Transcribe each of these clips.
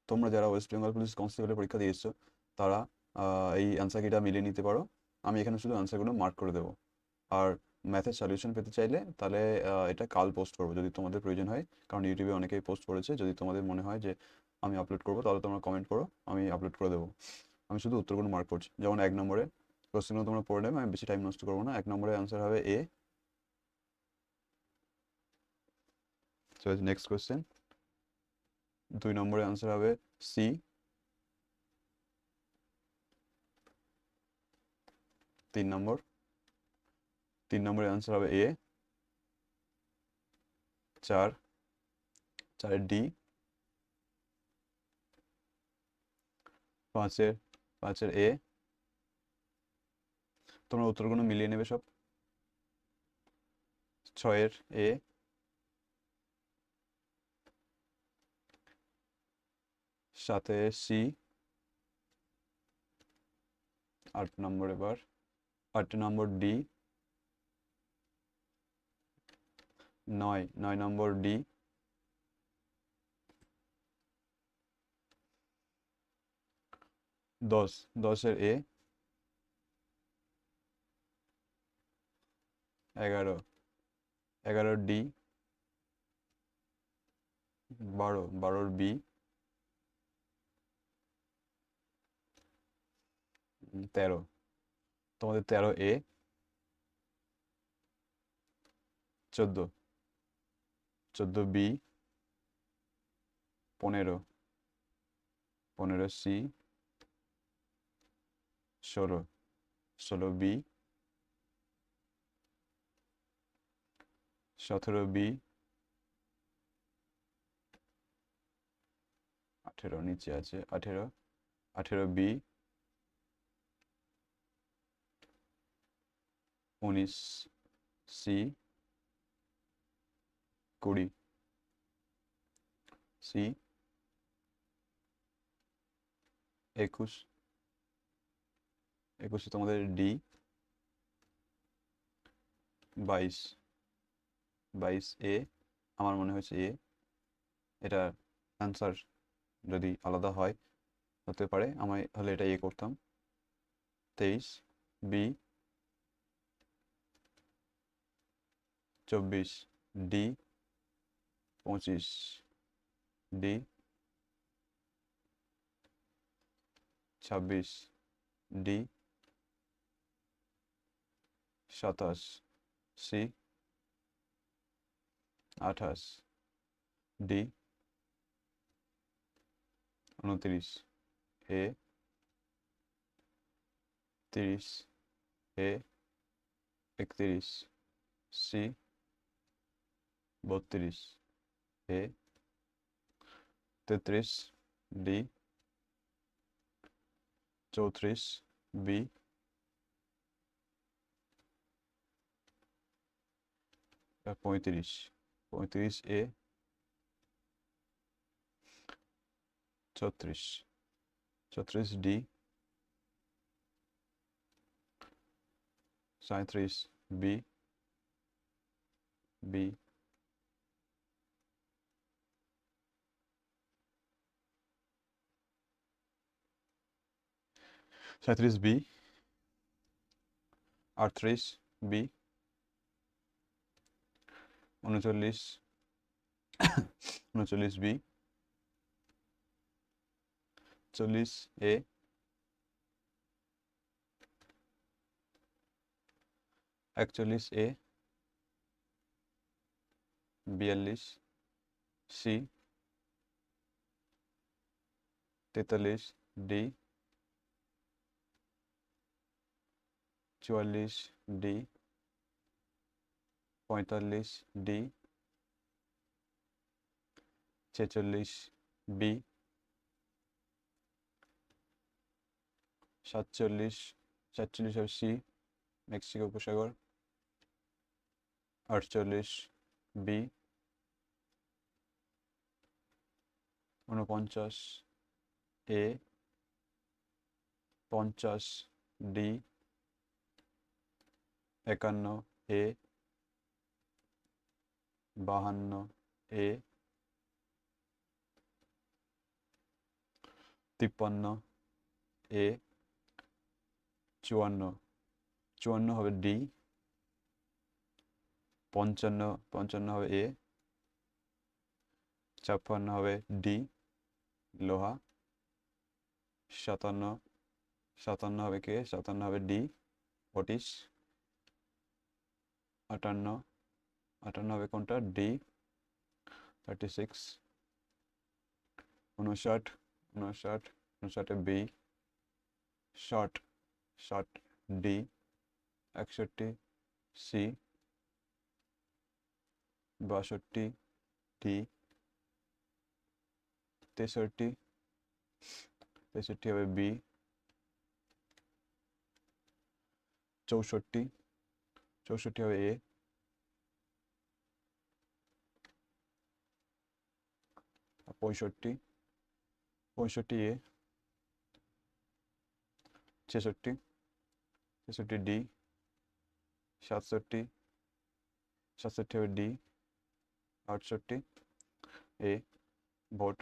তোমরা যারা West Bengal police কনস্টেবলের পরীক্ষা দিয়েছো তারা এই অ্যান্সার কিটা মিলিয়ে নিতে পারো। আমি এখানে শুধু অ্যান্সারগুলো মার্ক করে দেবো। আর ম্যাথের সলিউশন পেতে চাইলে তাহলে এটা কাল পোস্ট করবো যদি তোমাদের প্রয়োজন হয়, কারণ ইউটিউবে অনেকেই পোস্ট করেছে। যদি তোমাদের মনে হয় যে আমি আপলোড করবো তাহলে তোমরা কমেন্ট করো, আমি আপলোড করে দেবো। আমি শুধু উত্তরগুলো মার্ক করছি। যেমন 1 নম্বরে কোশ্চেনগুলো তোমরা পড়ে নেবে, আমি বেশি টাইম নষ্ট করবো না। 1 নম্বরে অ্যান্সার হবে এ। So next question. 2 নম্বরে অ্যান্সার হবে সি। 3 নম্বর। 3 নম্বরে অ্যান্সার হবে এ। 4। 4 ডি। 5-এর 5-এর এ। তোমরা উত্তরগুলো মিলিয়ে নেবে সব। 6-এর এ। 7-এ সি। 8 নম্বর এবার। 8 নম্বর ডি। 9 নম্বর ডি। 10। 10-এর এ। 11। 11-র ডি। 12। 12-র বি। 13। তোমাদের 13 এ। 14। 14 বি। 15। 15 সি। 16। 16 বি। 17 বি। 18 নিচে আছে। 18। 18 বি। 19 সি। 20 সি। 21। 21-এ তোমাদের ডি। 22। 22 এ। আমার মনে হয়েছে এ। এটা অ্যান্সার যদি আলাদা হয় হতে পারে, আমি হলে এটা এ করতাম। 23 B. 24 D. 25 D. 26 D. 27 C. 28 D. 29 A. 30 A. 31 C. 32 A. 33 D. 34 B. 35 35 A. 34 34 D. 37 B. B. 37 B. 38 B. 39 39 B. 40 A. 41 A. 42 C. 43 ডি। 44 ডি। 45 ডি। 46 বি। 47 47 আর সি, মেক্সিকো উপসাগর। 48 বি। 49 এ। 50 ডি। 51 এ। 52 এ। 53 এ, 54 54 হবে ডি, 55 হবে এ, 56 হবে ডি লোহা, 57 হবে কে, 57 হবে ডি অটিশ, 58 হবে কোনটা ডি 36, 59 বি শর্ট ডি, 61 সি, 62 ডি, 63 হবে বি, 64 হবে এ, 65 এ, 66 ডি, 67 হবে ডি, 68 এ ভোট,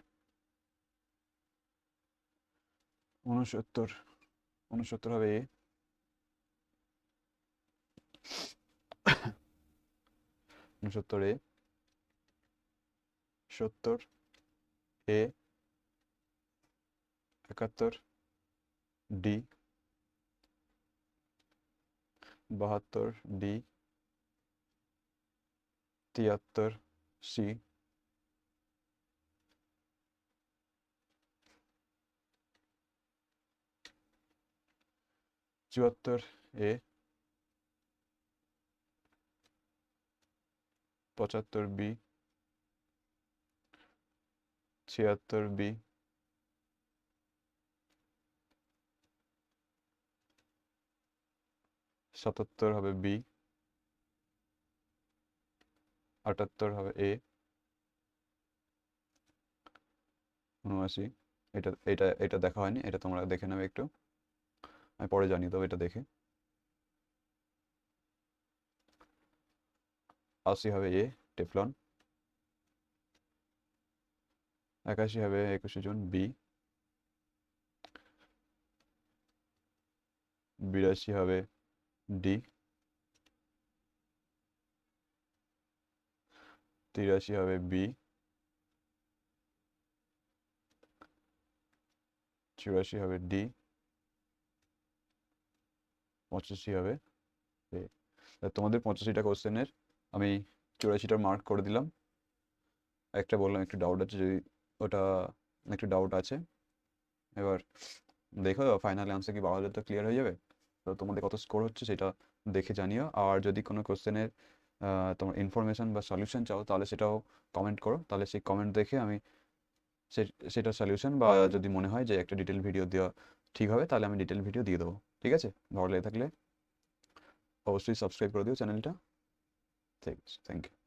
69 হবে এ, 69 এ, 70 এ, 71 ডি, 72 ডি, 73 সি, 74 এ, 75 বি, 76 বি, 77 হবে বি, 78 হবে এ, 79 এটা এটা এটা দেখা হয়নি, এটা তোমরা দেখে নেবে একটু, আমি পরে জানিয়ে দেবো এটা দেখে। 80 হবে এ টেফলন, 81 হবে 21 জন বি, 82 হবে ডি, 83 হবে বি, 84 হবে ডি, 85 হবে এ। তোমাদের 85টা কোশ্চেনের আমি 84টা মার্ক করে দিলাম। একটা বললাম একটু ডাউট আছে, যদি ওটা একটু ডাউট আছে, এবার দেখো ফাইনাল অ্যান্সার কি 12,000 তো ক্লিয়ার হয়ে যাবে। তো তোমাদের কত স্কোর হচ্ছে সেটা দেখে জানিও, আর যদি কোনো কোশ্চেনের তোমার ইনফরমেশন বা সলিউশন চাও তাহলে সেটাও কমেন্ট করো, তাহলে সেই কমেন্ট দেখে আমি সেটা সলিউশন বা যদি মনে হয় যে একটা ডিটেল ভিডিও দেওয়া ঠিক হবে তাহলে আমি ডিটেল ভিডিও দিয়ে দেবো। ঠিক আছে, ভালো লেগে থাকলে অবশ্যই সাবস্ক্রাইব করে দিও চ্যানেলটা। ঠিক আছে, থ্যাংক ইউ।